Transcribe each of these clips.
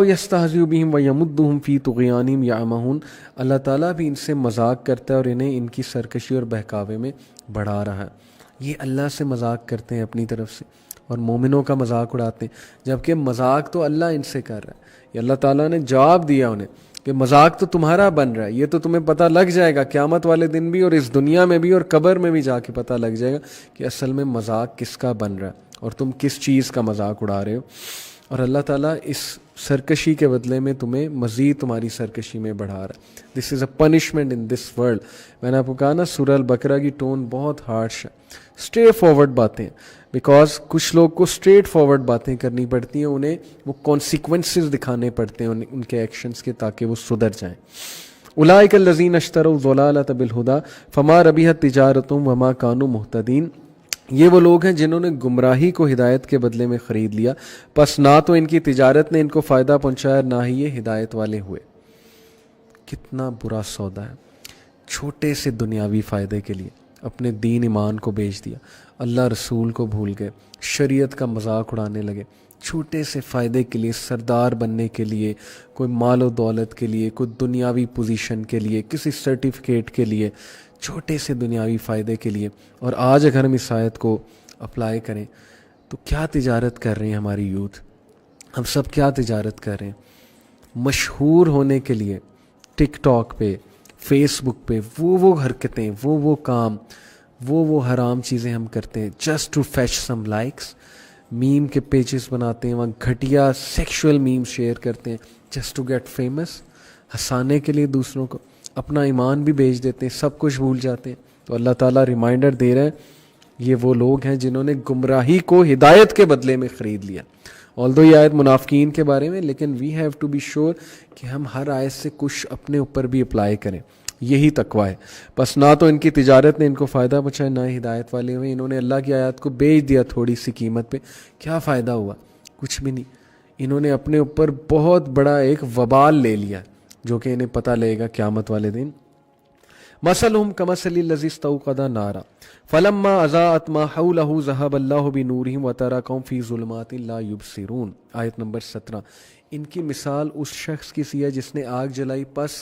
یستہزئ بہم ویمدہم فی طغیانہم یعمہون، اللہ تعالیٰ بھی ان سے مذاق کرتا ہے اور انہیں ان کی سرکشی اور بہکاوے میں بڑھا رہا ہے۔ یہ اللہ سے مذاق کرتے ہیں اپنی طرف سے اور مومنوں کا مذاق اڑاتے ہیں، جبکہ مذاق تو اللہ ان سے کر رہا ہے۔ یہ اللہ تعالیٰ نے جواب دیا انہیں کہ مذاق تو تمہارا بن رہا ہے، یہ تو تمہیں پتہ لگ جائے گا قیامت والے دن بھی اور اس دنیا میں بھی اور قبر میں بھی جا کے پتہ لگ جائے گا کہ اصل میں مذاق کس کا بن رہا ہے اور تم کس چیز کا مذاق اڑا رہے ہو۔ اور اللہ تعالیٰ اس سرکشی کے بدلے میں تمہیں مزید تمہاری سرکشی میں بڑھا رہا ہے۔ This is a punishment in this world. میں نے آپ کو کہا نا سورہ البقرہ کی ٹون بہت ہارش ہے، اسٹریٹ فارورڈ باتیں، بیکاز کچھ لوگ کو اسٹریٹ فارورڈ باتیں کرنی پڑتی ہیں، انہیں وہ کانسیکوینسز دکھانے پڑتے ہیں ان کے ایکشنز کے، تاکہ وہ سدھر جائیں۔ اولئک الذین اشتروا الضلالۃ بالہدی فما ربحت تجارتہم وما کانوا مہتدین، یہ وہ لوگ ہیں جنہوں نے گمراہی کو ہدایت کے بدلے میں خرید لیا، پس نہ تو ان کی تجارت نے ان کو فائدہ پہنچایا نہ ہی یہ ہدایت والے ہوئے۔ کتنا برا سودا ہے، چھوٹے سے دنیاوی فائدے کے لیے اپنے دین ایمان کو بیچ دیا، اللہ رسول کو بھول گئے، شریعت کا مذاق اڑانے لگے، چھوٹے سے فائدے کے لیے، سردار بننے کے لیے، کوئی مال و دولت کے لیے، کوئی دنیاوی پوزیشن کے لیے، کسی سرٹیفکیٹ کے لیے، چھوٹے سے دنیاوی فائدے کے لیے۔ اور آج اگر ہم اس آیت کو اپلائی کریں تو کیا تجارت کر رہے ہیں ہماری یوتھ؟ ہم سب کیا تجارت کر رہے ہیں؟ مشہور ہونے کے لیے ٹک ٹاک پہ، فیس بک پہ وہ حرکتیں، وہ کام، وہ حرام چیزیں ہم کرتے ہیں just to fetch some likes. Meme کے پیجز بناتے ہیں، وہاں گھٹیا سیکشول میم شیئر کرتے ہیں جسٹ ٹو گیٹ فیمس، ہنسانے کے لیے دوسروں کو، اپنا ایمان بھی بیچ دیتے ہیں، سب کچھ بھول جاتے ہیں۔ تو اللہ تعالیٰ ریمائنڈر دے رہے ہیں، یہ وہ لوگ ہیں جنہوں نے گمراہی کو ہدایت کے بدلے میں خرید لیا۔ although یہ آیت منافقین کے بارے میں، لیکن we have to be sure کہ ہم ہر آیت سے کچھ اپنے اوپر بھی اپلائی کریں، یہی تقویٰ ہے۔ بس نہ تو ان کی تجارت نے ان کو فائدہ پہنچایا نہ ہدایت والے ہوئے، انہوں نے اللہ کی آیات کو بیچ دیا تھوڑی سی قیمت پہ، کیا فائدہ ہوا؟ کچھ بھی نہیں۔ انہوں نے اپنے اوپر بہت بڑا ایک وبال لے لیا جو کہ انہیں پتہ لگے گا قیامت والے دن۔ مثلهم كمثل الذي استوقد نارا فلما اضاءت ما حوله ذهب الله بنورهم وتركهم في ظلمات لا يبصرون۔ آیت نمبر 17۔ ان کی مثال اس شخص کی سی ہے جس نے آگ جلائی، پس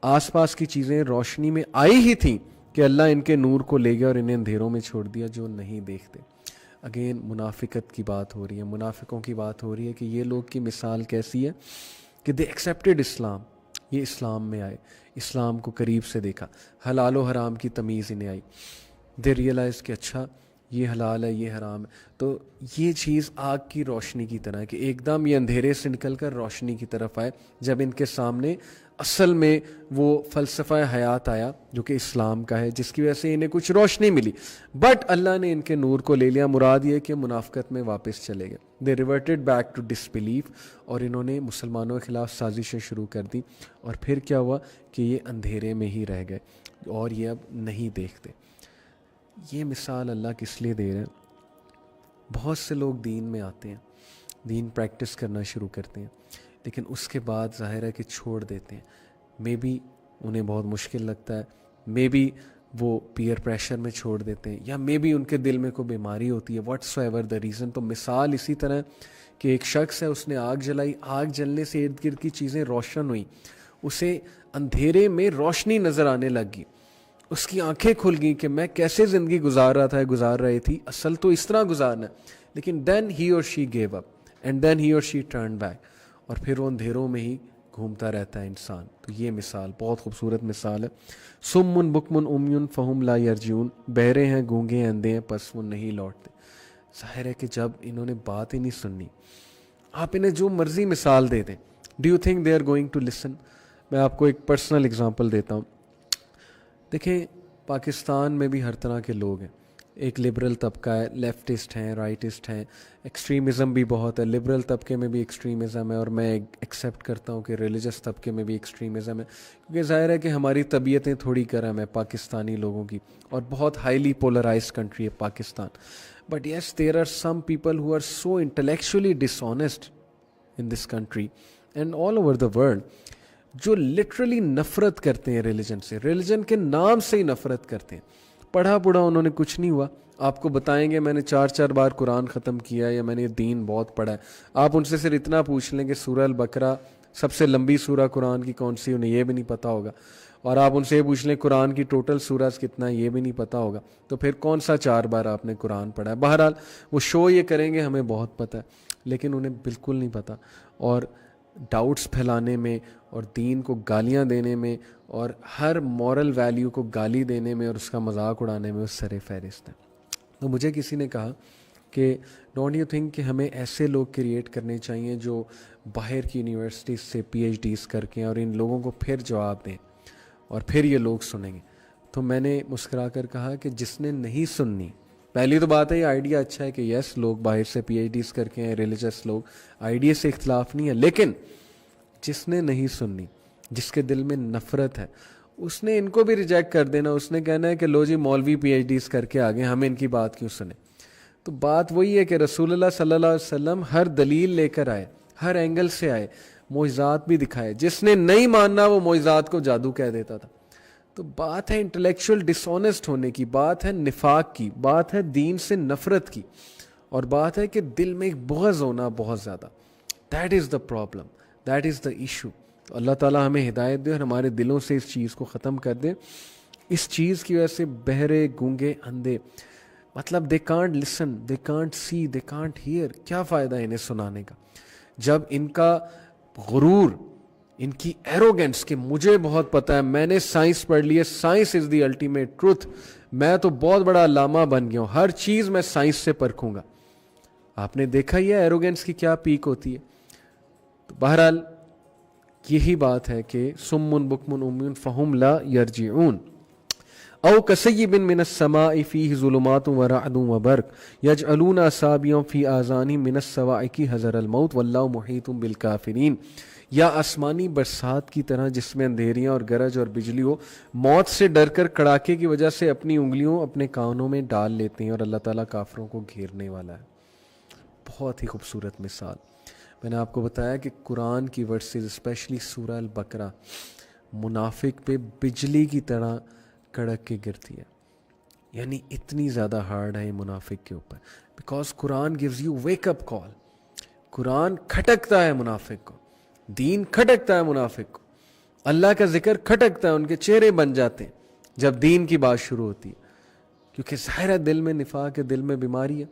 آس پاس کی چیزیں روشنی میں آئی ہی تھیں کہ اللہ ان کے نور کو لے گیا اور انہیں اندھیروں میں چھوڑ دیا جو نہیں دیکھتے۔ اگین منافقت کی بات ہو رہی ہے، منافقوں کی بات ہو رہی ہے کہ یہ لوگ کی مثال کیسی ہے کہ دے ایکسیپٹڈ اسلام، یہ اسلام میں آئے، اسلام کو قریب سے دیکھا، حلال و حرام کی تمیز انہیں آئی، دے ریئلائز کہ اچھا یہ حلال ہے یہ حرام ہے۔ تو یہ چیز آگ کی روشنی کی طرح ہے کہ ایک دم یہ اندھیرے سے نکل کر روشنی کی طرف آئے، جب ان کے سامنے اصل میں وہ فلسفہ حیات آیا جو کہ اسلام کا ہے، جس کی وجہ سے انہیں کچھ روشنی ملی، بٹ اللہ نے ان کے نور کو لے لیا۔ مراد یہ کہ منافقت میں واپس چلے گئے، دے ریورٹڈ بیک ٹو ڈسبلیف، اور انہوں نے مسلمانوں کے خلاف سازشیں شروع کر دی، اور پھر کیا ہوا کہ یہ اندھیرے میں ہی رہ گئے اور یہ اب نہیں دیکھتے۔ یہ مثال اللہ کس لیے دے رہے ہیں؟ بہت سے لوگ دین میں آتے ہیں، دین پریکٹس کرنا شروع کرتے ہیں، لیکن اس کے بعد ظاہر ہے کہ چھوڑ دیتے ہیں۔ مے بی انہیں بہت مشکل لگتا ہے، مے بی وہ پیئر پریشر میں چھوڑ دیتے ہیں، یا مے بی ان کے دل میں کوئی بیماری ہوتی ہے، واٹس ایور دا ریزن۔ تو مثال اسی طرح ہے کہ ایک شخص ہے، اس نے آگ جلائی، آگ جلنے سے ارد گرد کی چیزیں روشن ہوئیں، اسے اندھیرے میں روشنی نظر آنے لگ گئی، اس کی آنکھیں کھل گئیں کہ میں کیسے زندگی گزار رہی تھی، اصل تو اس طرح گزارنا ہے، لیکن دین ہی اور شی گیو اپ اینڈ دین ہی اور شی ٹرن بیک، اور پھر وہ اندھیروں میں ہی گھومتا رہتا ہے انسان۔ تو یہ مثال بہت خوبصورت مثال ہے۔ سم بکم عمی فہم لا یرجعون، بہرے ہیں، گونگے ہیں، اندھے ہیں، پس وہ نہیں لوٹتے۔ ظاہر ہے کہ جب انہوں نے بات ہی نہیں سننی، آپ انہیں جو مرضی مثال دے دیں، do you think they are going to listen? میں آپ کو ایک پرسنل اگزامپل دیتا ہوں۔ دیکھیں پاکستان میں بھی ہر طرح کے لوگ ہیں، ایک لبرل طبقہ ہے، لیفٹسٹ ہیں، رائٹسٹ ہیں، ایکسٹریمزم بھی بہت ہے، لبرل طبقے میں بھی ایکسٹریمزم ہے، اور میں ایکسیپٹ کرتا ہوں کہ ریلیجس طبقے میں بھی ایکسٹریمزم ہے، کیونکہ ظاہر ہے کہ ہماری طبیعتیں تھوڑی گرم ہے پاکستانی لوگوں کی، اور بہت ہائیلی پولرائزڈ کنٹری ہے Pakistan. But yes there are some people who are so intellectually dishonest in this country and all over the world, جو لٹرلی نفرت کرتے ہیں ریلیجن سے، ریلیجن کے نام سے ہی نفرت کرتے ہیں، پڑھا انہوں نے کچھ نہیں ہوا. آپ کو بتائیں گے میں نے 4 بار قرآن ختم کیا ہے یا میں نے دین بہت پڑھا ہے. آپ ان سے صرف اتنا پوچھ لیں کہ سورہ البقرہ سب سے لمبی سورہ قرآن کی کون سی, انہیں یہ بھی نہیں پتہ ہوگا. اور آپ ان سے یہ پوچھ لیں قرآن کی ٹوٹل سورہ کتنا ہے, یہ بھی نہیں پتہ ہوگا. تو پھر کون سا 4 بار آپ نے قرآن پڑھا ہے؟ بہرحال وہ شو یہ کریں گے ہمیں بہت پتہ ہے, لیکن انہیں بالکل نہیں پتہ. اور ڈاؤٹس پھیلانے میں اور دین کو گالیاں دینے میں اور ہر مورل ویلیو کو گالی دینے میں اور اس کا مذاق اڑانے میں وہ سر فہرست ہے. تو مجھے کسی نے کہا کہ ڈونٹ یو تھنک کہ ہمیں ایسے لوگ کریٹ کرنے چاہیے جو باہر کی یونیورسٹیز سے پی ایچ ڈیز کر کے اور ان لوگوں کو پھر جواب دیں اور پھر یہ لوگ سنیں گے. تو میں نے مسکرا کر کہا کہ جس نے نہیں سننی, پہلی تو بات ہے یہ آئیڈیا اچھا ہے کہ یس لوگ باہر سے پی ایچ ڈیز کر کے ہیں, ریلیجس لوگ, آئیڈیا سے اختلاف نہیں ہے, لیکن جس نے نہیں سننی, جس کے دل میں نفرت ہے, اس نے ان کو بھی ریجیکٹ کر دینا. اس نے کہنا ہے کہ لو جی مولوی پی ایچ ڈیز کر کے آگے, ہمیں ان کی بات کیوں سنیں. تو بات وہی ہے کہ رسول اللہ صلی اللہ علیہ وسلم ہر دلیل لے کر آئے, ہر اینگل سے آئے, معجزات بھی دکھائے. جس نے نہیں ماننا وہ معجزات کو جادو کہہ دیتا تھا. تو بات ہے انٹلیکچوئل ڈس آنیسٹ ہونے کی, بات ہے نفاق کی, بات ہے دین سے نفرت کی, اور بات ہے کہ دل میں ایک بغض ہونا بہت زیادہ. That is the problem, that is the issue. تو اللہ تعالیٰ ہمیں ہدایت دے اور ہمارے دلوں سے اس چیز کو ختم کر دے. اس چیز کی وجہ سے بہرے, گونگے, اندھے, مطلب they can't listen, they can't see, they can't hear. کیا فائدہ انہیں سنانے کا جب ان کا غرور, ان کی ایروگنس کہ مجھے بہت پتہ ہے, میں نے سائنس پڑھ لی ہے, science is the ultimate truth, میں تو بہت بڑا علامہ بن گیا ہوں, ہر چیز میں سائنس سے پرکھوں گا. آپ نے دیکھا ہی ہے ایروگنس کی کیا پیک ہوتی ہے. تو بہرحال یہی بات ہے کہ سمن بکمن امیون فہم لا یرجعون. او کصیب من السماء فیہ ظلمات ورعد وبرق یجعلون اصابعهم فی آذانہم من الصواعق حذر الموت واللہ محیط بالکافرین. یا آسمانی برسات کی طرح جس میں اندھیریاں اور گرج اور بجلی ہو, موت سے ڈر کر کڑاکے کی وجہ سے اپنی انگلیوں اپنے کانوں میں ڈال لیتے ہیں, اور اللہ تعالیٰ کافروں کو گھیرنے والا ہے. بہت ہی خوبصورت مثال. میں نے آپ کو بتایا کہ قرآن کی ورسز اسپیشلی سورہ البقرہ منافق پہ بجلی کی طرح کڑک کے گرتی ہے. یعنی اتنی زیادہ ہارڈ ہے یہ منافق کے اوپر, because Quran gives you wake up call. Quran کھٹکتا ہے منافق کو, دین کھٹکتا ہے منافق کو, اللہ کا ذکر کھٹکتا ہے, ان کے چہرے بن جاتے ہیں جب دین کی بات شروع ہوتی ہے, کیونکہ ظاہر ہے دل میں نفاق ہے, دل میں بیماری ہے.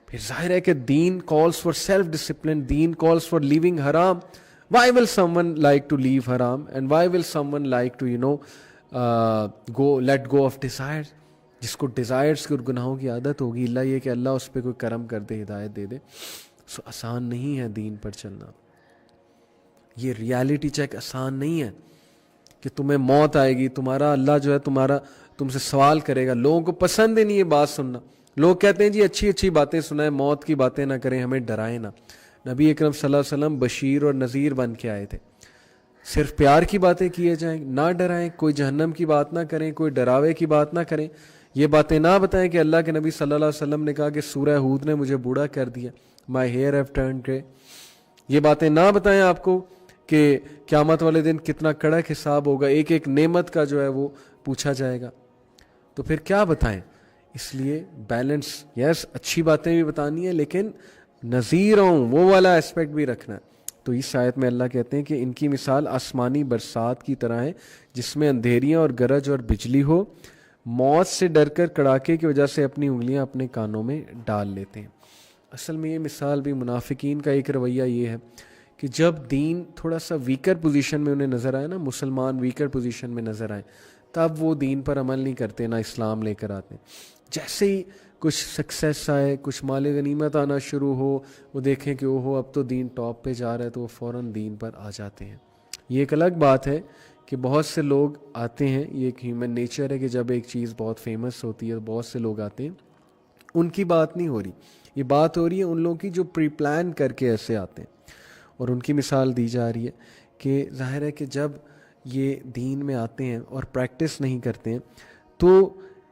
پھر ظاہر ہے کہ دین calls for self discipline, then calls for leaving haram. Why will someone like to leave haram and why will someone like to let go of desires. جس کو desires کی اور گناہوں کی عادت ہوگی, اللہ یہ کہ اللہ اس پہ کوئی کرم کر دے, ہدایت دے دے. سو آسان نہیں ہے دین پر چلنا. یہ ریالٹی چیک آسان نہیں ہے کہ تمہیں موت آئے گی, تمہارا اللہ جو ہے تم سے سوال کرے گا. لوگوں کو پسند ہی نہیں یہ بات سننا. لوگ کہتے ہیں جی اچھی اچھی باتیں سنائیں, موت کی باتیں نہ کریں, ہمیں ڈرائیں نہ. نبی اکرم صلی اللہ علیہ وسلم بشیر اور نذیر بن کے آئے تھے. صرف پیار کی باتیں کیے جائیں, نہ ڈرائیں, کوئی جہنم کی بات نہ کریں, کوئی ڈراوے کی بات نہ کریں. یہ باتیں نہ بتائیں کہ اللہ کے نبی صلی اللہ علیہ وسلم نے کہا کہ سورہ ہود نے مجھے بوڑھا کر دیا, مائی ہیئر ہیو ٹرنڈ گرے. یہ باتیں نہ بتائیں آپ کو کہ قیامت والے دن کتنا کڑک حساب ہوگا, ایک ایک نعمت کا جو ہے وہ پوچھا جائے گا. تو پھر کیا بتائیں. اس لیے بیلنس, یس اچھی باتیں بھی بتانی ہیں لیکن نذیر ہوں وہ والا اسپیکٹ بھی رکھنا ہے. تو اس آیت میں اللہ کہتے ہیں کہ ان کی مثال آسمانی برسات کی طرح ہے جس میں اندھیریاں اور گرج اور بجلی ہو, موت سے ڈر کر کڑاکے کی وجہ سے اپنی انگلیاں اپنے کانوں میں ڈال لیتے ہیں. اصل میں یہ مثال بھی منافقین کا ایک رویہ یہ ہے کہ جب دین تھوڑا سا ویکر پوزیشن میں انہیں نظر آئے نا, مسلمان ویکر پوزیشن میں نظر آئے, تب وہ دین پر عمل نہیں کرتے, نہ اسلام لے کر آتے. جیسے ہی کچھ سکسیس آئے, کچھ مال غنیمت آنا شروع ہو, وہ دیکھیں کہ اوہو اب تو دین ٹاپ پہ جا رہا ہے, تو وہ فوراً دین پر آ جاتے ہیں. یہ ایک الگ بات ہے کہ بہت سے لوگ آتے ہیں, یہ ایک ہیومن نیچر ہے کہ جب ایک چیز بہت فیمس ہوتی ہے بہت سے لوگ آتے ہیں. ان کی بات نہیں ہو رہی, یہ بات ہو رہی ہے ان لوگوں کی جو پری پلان کر کے ایسے آتے ہیں. اور ان کی مثال دی جا رہی ہے کہ ظاہر ہے کہ جب یہ دین میں آتے ہیں اور پریکٹس نہیں کرتے ہیں تو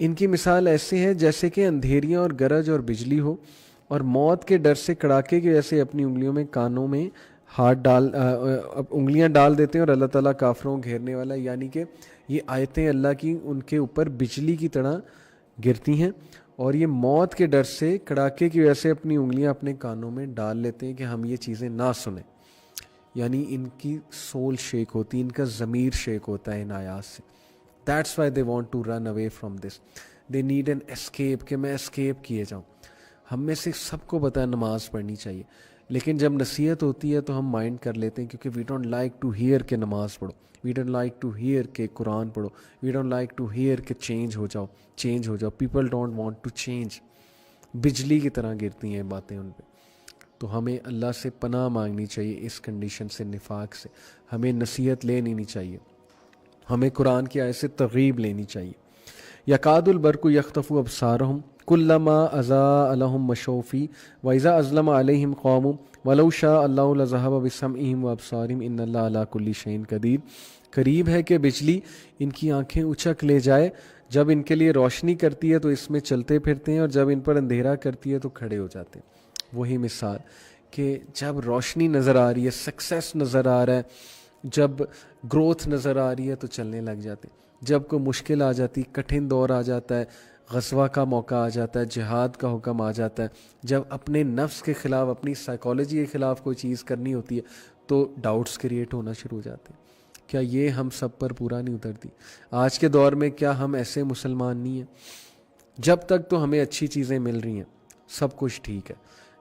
ان کی مثال ایسے ہے جیسے کہ اندھیریاں اور گرج اور بجلی ہو, اور موت کے ڈر سے کڑاکے کی وجہ سے اپنی انگلیوں میں کانوں میں انگلیاں ڈال دیتے ہیں, اور اللہ تعالیٰ کافروں کو گھیرنے والا. یعنی کہ یہ آیتیں اللہ کی ان کے اوپر بجلی کی طرح گرتی ہیں اور یہ موت کے ڈر سے کڑاکے کی وجہ سے اپنی انگلیاں اپنے کانوں میں ڈال لیتے ہیں کہ ہم یہ چیزیں نہ سنیں. یعنی ان کی سول شیک ہوتی ہے, ان کا ضمیر شیک ہوتا ہے ان آیات سے. That's why they want to run away from this. They need an escape, کہ میں اسکیپ کیے جاؤں. ہم میں سے سب کو پتہ ہے نماز پڑھنی چاہیے, لیکن جب نصیحت ہوتی ہے تو ہم مائنڈ کر لیتے ہیں, کیونکہ we don't like to hear کہ نماز پڑھو, we don't like to hear کہ قرآن پڑھو, we don't like to hear کہ چینج ہو جاؤ. People don't want to change. بجلی کی طرح گرتی ہیں باتیں ان پہ. تو ہمیں اللہ سے پناہ مانگنی چاہیے اس کنڈیشن سے, نفاق سے. ہمیں نصیحت لینی نہیں چاہیے, ہمیں قرآن کی آیت سے ترغیب لینی چاہیے. یکاد البرق یخطف ابصارہم کلما اضاء لهم مشوا فیہ واذا اظلم علیہم قاموا ولو شاء اللہ لذہب بسمعہم وابصارہم ان اللہ علی کل شیء قدیر. قریب ہے کہ بجلی ان کی آنکھیں اچک لے جائے. جب ان کے لیے روشنی کرتی ہے تو اس میں چلتے پھرتے ہیں, اور جب ان پر اندھیرا کرتی ہے تو کھڑے ہو جاتے ہیں. وہی مثال کہ جب روشنی نظر آ رہی ہے, سکسیس نظر آ رہا ہے, جب گروتھ نظر آ رہی ہے تو چلنے لگ جاتے ہیں. جب کوئی مشکل آ جاتی, کٹھن دور آ جاتا ہے, غزوہ کا موقع آ جاتا ہے, جہاد کا حکم آ جاتا ہے, جب اپنے نفس کے خلاف, اپنی سائیکالوجی کے خلاف کوئی چیز کرنی ہوتی ہے تو ڈاؤٹس کریٹ ہونا شروع ہو جاتے ہیں. کیا یہ ہم سب پر پورا نہیں اترتی؟ آج کے دور میں کیا ہم ایسے مسلمان نہیں ہیں؟ جب تک تو ہمیں اچھی چیزیں مل رہی ہیں سب کچھ ٹھیک ہے.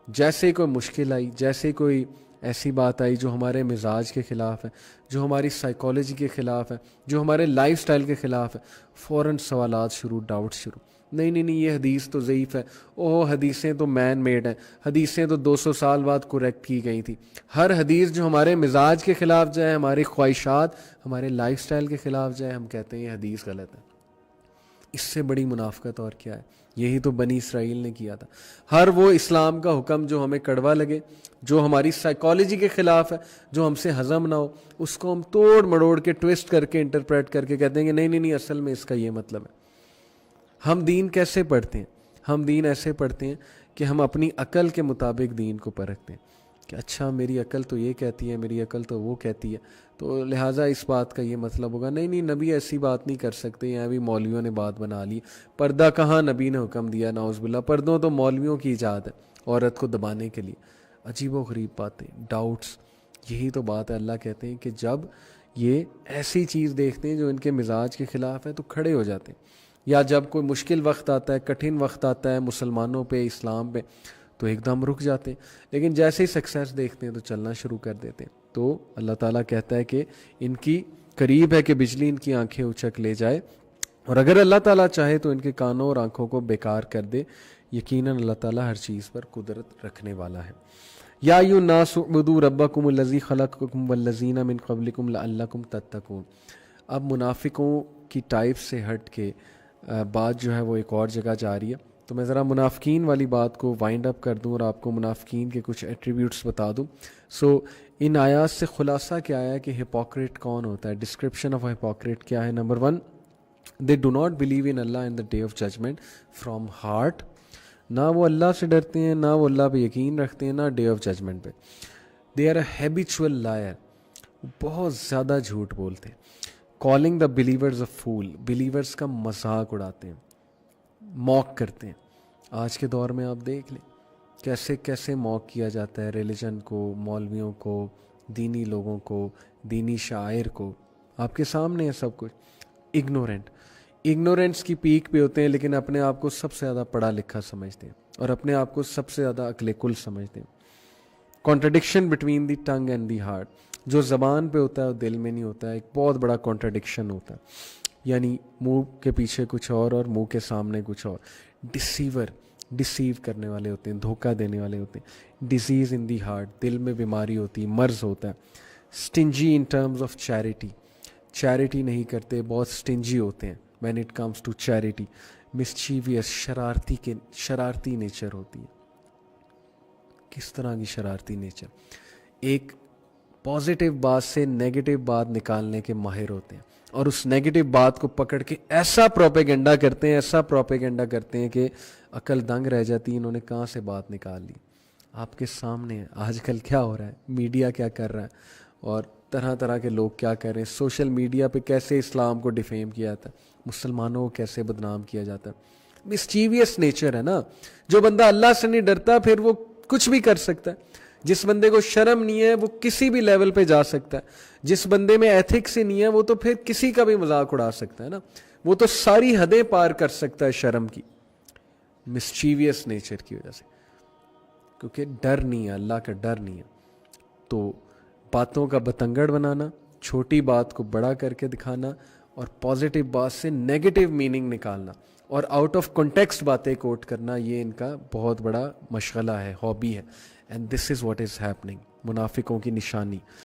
جیسے کوئی مشکل آئی, جیسے کوئی ایسی بات آئی جو ہمارے مزاج کے خلاف ہے, جو ہماری سائیکالوجی کے خلاف ہے, جو ہمارے لائف سٹائل کے خلاف ہے, فوراً سوالات شروع, ڈاؤٹ شروع. نہیں, یہ حدیث تو ضعیف ہے, اوہ حدیثیں تو مین میڈ ہیں, حدیثیں تو 200 سال بعد کریکٹ کی گئی تھی. ہر حدیث جو ہمارے مزاج کے خلاف جائے, ہماری خواہشات, ہمارے لائف سٹائل کے خلاف جائے, ہم کہتے ہیں یہ حدیث غلط ہے. اس سے بڑی منافقت اور کیا ہے؟ یہی تو بنی اسرائیل نے کیا تھا. ہر وہ اسلام کا حکم جو ہمیں کڑوا لگے, جو ہماری سائیکالوجی کے خلاف ہے, جو ہم سے ہضم نہ ہو, اس کو ہم توڑ مڑوڑ کے ٹویسٹ کر کے انٹرپریٹ کر کے کہتے ہیں کہ نہیں اصل میں اس کا یہ مطلب ہے. ہم دین کیسے پڑھتے ہیں؟ ہم دین ایسے پڑھتے ہیں کہ ہم اپنی عقل کے مطابق دین کو پرکھتے ہیں کہ اچھا میری عقل تو یہ کہتی ہے, میری عقل تو وہ کہتی ہے, تو لہٰذا اس بات کا یہ مطلب ہوگا. نہیں نبی ایسی بات نہیں کر سکتے, یہاں بھی مولویوں نے بات بنا لی. پردہ کہاں نبی نے حکم دیا, نعوذ باللہ. پردوں تو مولویوں کی ایجاد ہے عورت کو دبانے کے لیے. عجیب و غریب باتیں, ڈاؤٹس. یہی تو بات ہے, اللہ کہتے ہیں کہ جب یہ ایسی چیز دیکھتے ہیں جو ان کے مزاج کے خلاف ہے تو کھڑے ہو جاتے ہیں. یا جب کوئی مشکل وقت آتا ہے, کٹھن وقت آتا ہے مسلمانوں پہ, اسلام پہ, تو ایک دم رک جاتے ہیں. لیکن جیسے ہی سکسیس دیکھتے ہیں تو چلنا شروع کر دیتے ہیں. تو اللہ تعالیٰ کہتا ہے کہ ان کی قریب ہے کہ بجلی ان کی آنکھیں اچک لے جائے, اور اگر اللہ تعالیٰ چاہے تو ان کے کانوں اور آنکھوں کو بیکار کر دے. یقیناً اللہ تعالیٰ ہر چیز پر قدرت رکھنے والا ہے. یا ایھا الناس اعبدوا ربکم الذی خلقکم والذین من قبلکم لعلکم تتقون. اب منافقوں کی ٹائپ سے ہٹ کے بات جو ہے وہ ایک اور جگہ جا رہی ہے. تو میں ذرا منافقین والی بات کو وائنڈ اپ کر دوں اور آپ کو منافقین کے کچھ ایٹریبیوٹس بتا دوں. ان آیات سے خلاصہ کیا ہے کہ ہپوکریٹ کون ہوتا ہے؟ ڈسکرپشن آف ہپوکریٹ کیا ہے؟ Number 1, they do not believe in اللہ in the day of judgment from heart. نہ وہ اللہ سے ڈرتے ہیں, نہ وہ اللہ پہ یقین رکھتے ہیں, نہ ڈے آف ججمنٹ پہ. They are a habitual liar, بہت زیادہ جھوٹ بولتے ہیں. Calling the believers a fool, believers کا مذاق اڑاتے ہیں, موک کرتے ہیں. آج کے دور میں آپ دیکھ لیں کیسے کیسے موک کیا جاتا ہے ریلیجن کو, مولویوں کو, دینی لوگوں کو, دینی شاعر کو. آپ کے سامنے ہے سب کچھ. ایگنورینس کی پیک پہ ہوتے ہیں, لیکن اپنے آپ کو سب سے زیادہ پڑھا لکھا سمجھتے ہیں اور اپنے آپ کو سب سے زیادہ عقل کل سمجھتے ہیں. Contradiction between the tongue and the heart, جو زبان پہ ہوتا ہے وہ دل میں نہیں ہوتا ہے. ایک بہت بڑا کانٹرڈکشن ہوتا ہے, یعنی منہ کے پیچھے کچھ اور منہ کے سامنے کچھ اور. ڈسیو کرنے والے ہوتے ہیں, دھوکہ دینے والے ہوتے ہیں. ڈیزیز ان دی ہارٹ, دل میں بیماری ہوتی ہے, مرض ہوتا ہے. Stingy in terms of charity, charity نہیں کرتے, بہت اسٹنجی ہوتے ہیں when it comes to charity. Mischievous, شرارتی نیچر ہوتی ہے. کس طرح کی شرارتی نیچر؟ ایک پازیٹیو بات سے نیگیٹو بات نکالنے کے ماہر ہوتے ہیں, اور اس نیگیٹو بات کو پکڑ کے ایسا پروپیگنڈا کرتے ہیں کہ عقل دنگ رہ جاتی ہے, انہوں نے کہاں سے بات نکال لی. آپ کے سامنے ہے آج کل کیا ہو رہا ہے, میڈیا کیا کر رہا ہے, اور طرح طرح کے لوگ کیا کر رہے ہیں. سوشل میڈیا پہ کیسے اسلام کو ڈیفیم کیا جاتا ہے, مسلمانوں کو کیسے بدنام کیا جاتا ہے. مسچیویس نیچر ہے نا. جو بندہ اللہ سے نہیں ڈرتا پھر وہ کچھ بھی کر سکتا ہے. جس بندے کو شرم نہیں ہے وہ کسی بھی لیول پہ جا سکتا ہے. جس بندے میں ایتھکس ہی نہیں ہے وہ تو پھر کسی کا بھی مذاق اڑا سکتا ہے نا. وہ تو ساری حدیں پار کر سکتا ہے شرم کی, مسچیویس نیچر کی وجہ سے, کیونکہ ڈر نہیں ہے, اللہ کا ڈر نہیں ہے. تو باتوں کا بتنگڑ بنانا, چھوٹی بات کو بڑا کر کے دکھانا, اور پازیٹیو بات سے نیگیٹو میننگ نکالنا, اور آؤٹ آف کنٹیکسٹ باتیں کوٹ کرنا, یہ ان کا بہت بڑا مشغلہ ہے, ہابی ہے. And this is what is happening, منافقوں کی نشانی.